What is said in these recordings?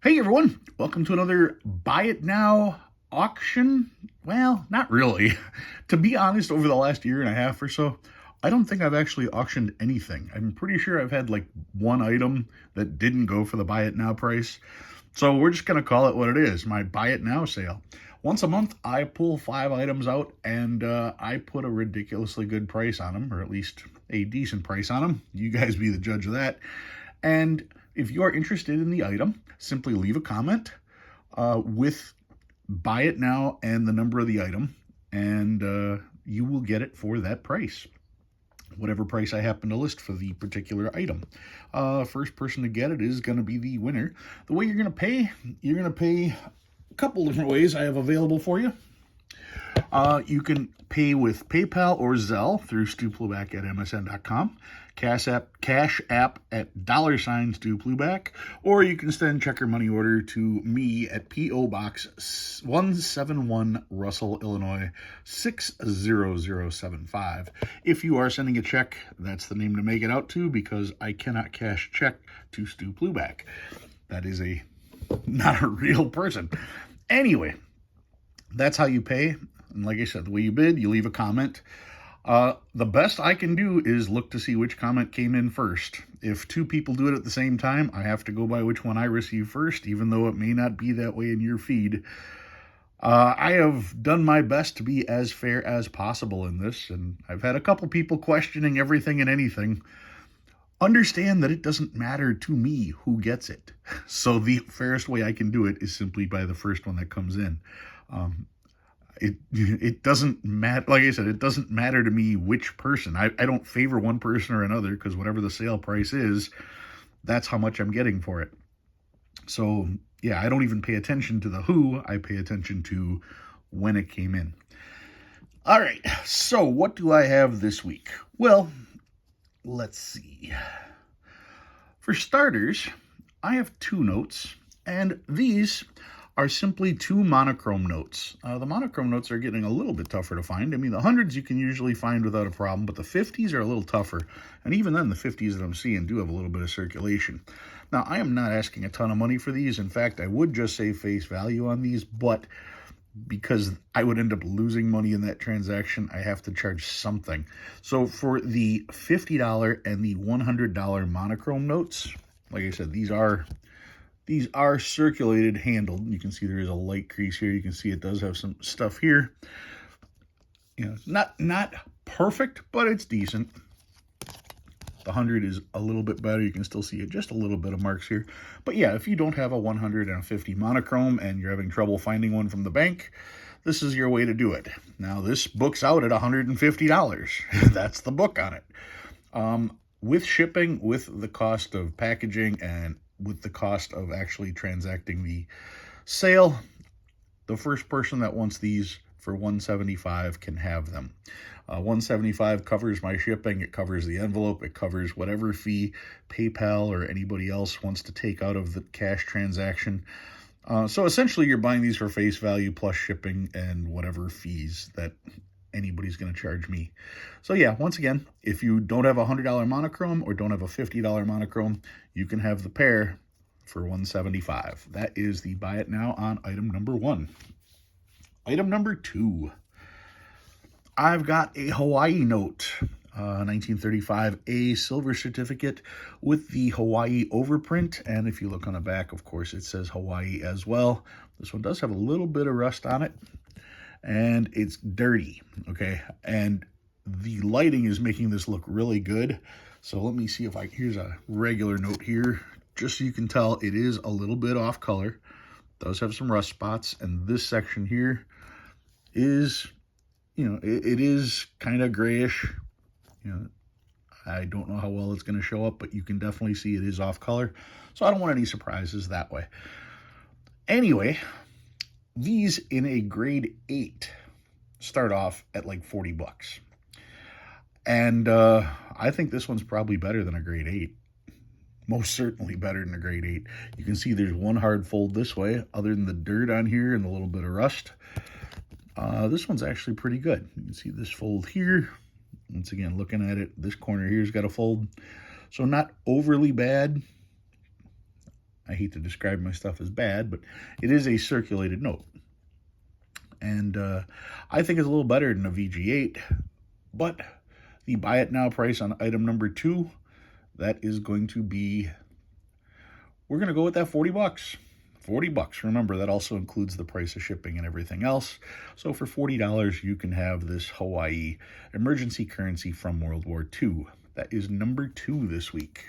Hey everyone, welcome to another Buy It Now auction. Well, not really. To be honest, over the last year and a half or so, I don't think I've actually auctioned anything. I'm pretty sure I've had like one item that didn't go for the Buy It Now price. So we're just going to call it what it is, my Buy It Now sale. Once a month, I pull 5 items out and I put a ridiculously good price on them, or at least a decent price on them. You guys be the judge of that. And if you are interested in the item, simply leave a comment with buy it now and the number of the item, and you will get it for that price. Whatever price I happen to list for the particular item. First person to get it is going to be the winner. The way you're going to pay a couple different ways I have available for you. You can pay with PayPal or Zelle through StuPluback at MSN.com, Cash App at $StuPluback, or you can send check or money order to me at P.O. Box 171, Russell, Illinois 60075. If you are sending a check, that's the name to make it out to, because I cannot cash check to StuPluback. That is not a real person. Anyway, that's how you pay. And like I said, the way you bid, you leave a comment. The best I can do is look to see which comment came in first. If two people do it at the same time, I have to go by which one I receive first, even though it may not be that way in your feed. I have done my best to be as fair as possible in this, and I've had a couple people questioning everything and anything. Understand that it doesn't matter to me who gets it. So the fairest way I can do it is simply by the first one that comes in. It doesn't matter. Like I said, it doesn't matter to me which person. I don't favor one person or another, because whatever the sale price is, that's how much I'm getting for it. So yeah, I don't even pay attention to the who. I pay attention to when it came in. All right, so what do I have this week? Well, let's see. For starters, I have 2 notes, and these are simply 2 monochrome notes. The monochrome notes are getting a little bit tougher to find. I mean, the 100s you can usually find without a problem, but the 50s are a little tougher. And even then, the 50s that I'm seeing do have a little bit of circulation. Now, I am not asking a ton of money for these. In fact, I would just say face value on these, but because I would end up losing money in that transaction, I have to charge something. So for the $50 and the $100 monochrome notes, like I said, these are circulated, handled. You can see there is a light crease here. You can see it does have some stuff here. You know, not perfect, but it's decent. The 100 is a little bit better. You can still see it, just a little bit of marks here. But yeah, if you don't have a 150 monochrome and you're having trouble finding one from the bank, this is your way to do it. Now, this book's out at $150. That's the book on it. With shipping, with the cost of packaging, and with the cost of actually transacting the sale, the first person that wants these for $175 can have them. $175 covers my shipping, it covers the envelope, it covers whatever fee PayPal or anybody else wants to take out of the cash transaction. So essentially you're buying these for face value plus shipping and whatever fees that anybody's going to charge me. So yeah, once again, if you don't have a $100 monochrome or don't have a $50 monochrome, you can have the pair for $175. That is the buy it now on item number 1. Item number 2. I've got a Hawaii note, 1935 A silver certificate with the Hawaii overprint. And if you look on the back, of course, it says Hawaii as well. This one does have a little bit of rust on it, and it's dirty, okay? And the lighting is making this look really good. So let me see if here's a regular note here, just so you can tell it is a little bit off color. It does have some rust spots, and this section here is, it is kind of grayish. I don't know how well it's going to show up, but you can definitely see it is off color. So I don't want any surprises that way. Anyway, these in a grade 8 start off at like $40. And I think this one's probably better than a grade 8. Most certainly better than a grade 8. You can see there's one hard fold this way, other than the dirt on here and a little bit of rust. This one's actually pretty good. You can see this fold here. Once again, looking at it, this corner here's got a fold. So not overly bad. I hate to describe my stuff as bad, but it is a circulated note. And I think it's a little better than a VG8, but the buy it now price on item number 2, that is going to be, we're going to go with that 40 bucks. 40 bucks. Remember, that also includes the price of shipping and everything else. So for $40, you can have this Hawaii emergency currency from World War II. That is number 2 this week.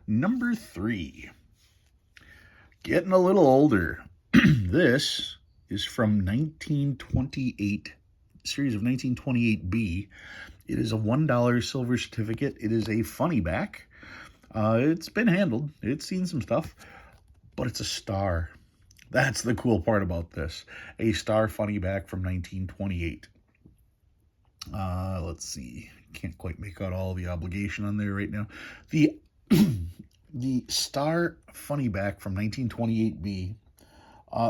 Number 3, getting a little older. This is from 1928, series of 1928B. It is a $1 silver certificate. It is a funny back. It's been handled. It's seen some stuff, but it's a star. That's the cool part about this. A star funny back from 1928. Let's see. Can't quite make out all the obligation on there right now. The the star funny back from 1928B.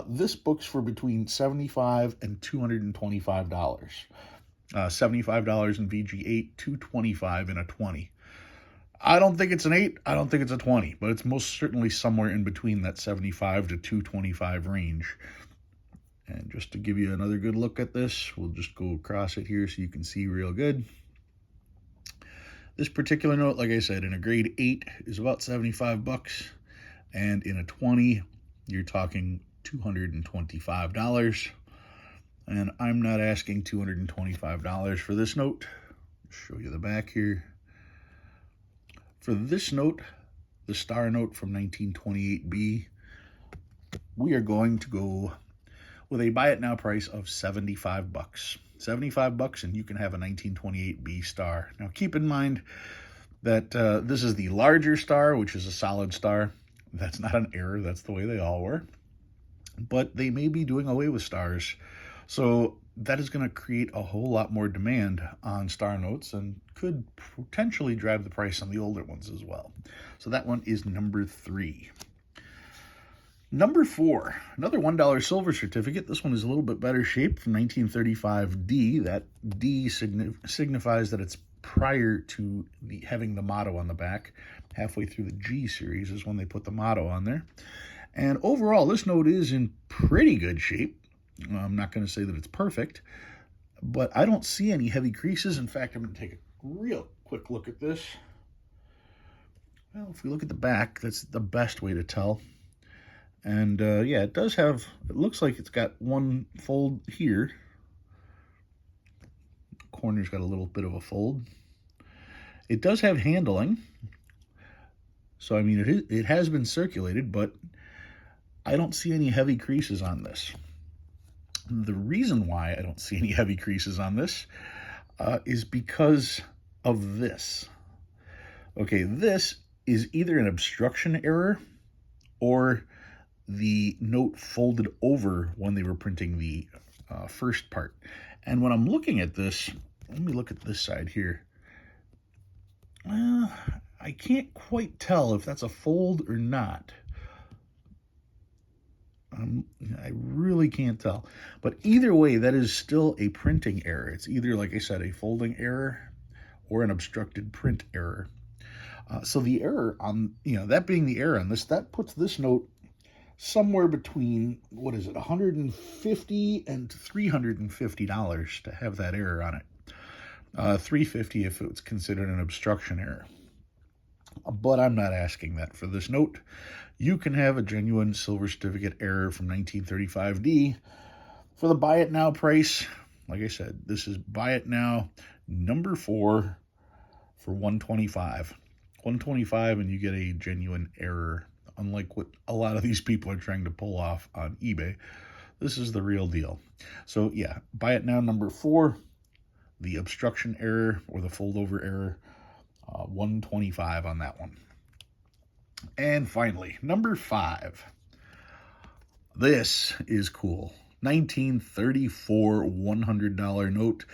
This book's for between $75 and $225. $75 in VG8, $225 in a 20. I don't think it's an 8. I don't think it's a 20, but it's most certainly somewhere in between that 75 to 225 range. And just to give you another good look at this, we'll just go across it here so you can see real good. This particular note, like I said, in a grade 8 is about 75 bucks, and in a 20, you're talking $225. And I'm not asking $225 for this note. I'll show you the back here. For this note, the star note from 1928B, we are going to go with a buy it now price of 75 bucks. 75 bucks, and you can have a 1928B star. Now keep in mind that this is the larger star, which is a solid star. That's not an error. That's the way they all were. But they may be doing away with stars. So that is going to create a whole lot more demand on star notes and could potentially drive the price on the older ones as well. So that one is number 3. Number 4, another $1 silver certificate. This one is a little bit better shape, from 1935D. That D signifies that it's prior to having the motto on the back. Halfway through the G series is when they put the motto on there. And overall, this note is in pretty good shape. I'm not going to say that it's perfect, but I don't see any heavy creases. In fact, I'm going to take a real quick look at this. Well, if we look at the back, that's the best way to tell. And yeah, it does have, it looks like it's got one fold here. The corner's got a little bit of a fold. It does have handling. So, I mean, it has been circulated, but I don't see any heavy creases on this. The reason why I don't see any heavy creases on this is because of this. Okay, this is either an obstruction error or the note folded over when they were printing the first part. And when I'm looking at this, let me look at this side here. Well, I can't quite tell if that's a fold or not. I really can't tell. But either way, that is still a printing error. It's either, like I said, a folding error or an obstructed print error. So the error on, that being the error on this, that puts this note somewhere between, what is it, $150 and $350 to have that error on it. $350 if it's considered an obstruction error. But I'm not asking that for this note. You can have a genuine silver certificate error from 1935D for the buy it now price. Like I said, this is buy it now number 4 for $125. $125, and you get a genuine error, unlike what a lot of these people are trying to pull off on eBay. This is the real deal. So yeah, buy it now number 4, the obstruction error or the fold over error, $125 on that one. And finally, number 5. This is cool. 1934 $100 note.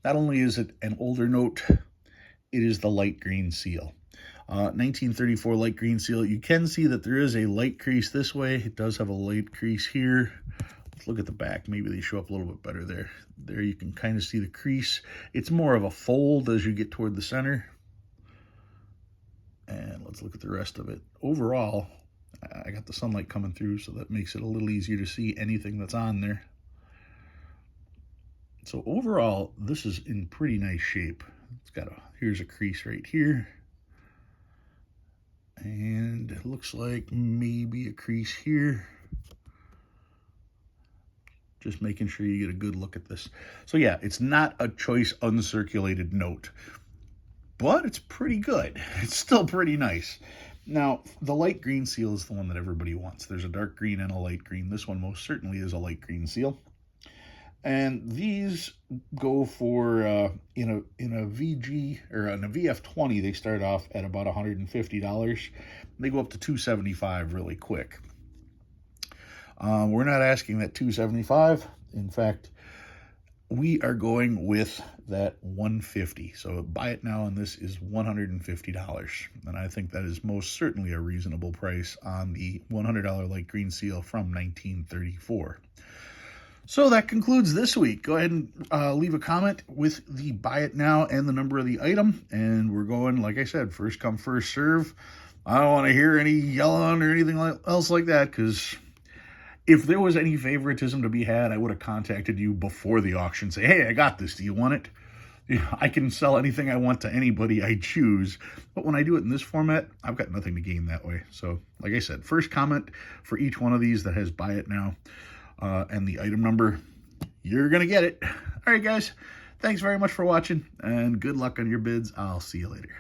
Not only is it an older note, it is the light green seal. 1934 light green seal. You can see that there is a light crease this way. It does have a light crease here. Let's look at the back. Maybe they show up a little bit better there. There you can kind of see the crease. It's more of a fold as you get toward the center. And let's look at the rest of it. Overall, I got the sunlight coming through, so that makes it a little easier to see anything that's on there. So overall, this is in pretty nice shape. It's got here's a crease right here. And it looks like maybe a crease here. Just making sure you get a good look at this. So yeah, it's not a choice uncirculated note, but it's pretty good. It's still pretty nice. Now, the light green seal is the one that everybody wants. There's a dark green and a light green. This one most certainly is a light green seal. And these go for, in a VG, or in a VF20, they start off at about $150. They go up to $275 really quick. We're not asking that $275. In fact, we are going with that $150. So buy it now, and this is $150. And I think that is most certainly a reasonable price on the $100 light green seal from 1934. So that concludes this week. Go ahead and leave a comment with the buy it now and the number of the item. And we're going, like I said, first come, first serve. I don't want to hear any yelling or anything else like that, because if there was any favoritism to be had, I would have contacted you before the auction. Say, hey, I got this. Do you want it? I can sell anything I want to anybody I choose. But when I do it in this format, I've got nothing to gain that way. So, like I said, first comment for each one of these that has buy it now and the item number, you're going to get it. All right, guys. Thanks very much for watching, and good luck on your bids. I'll see you later.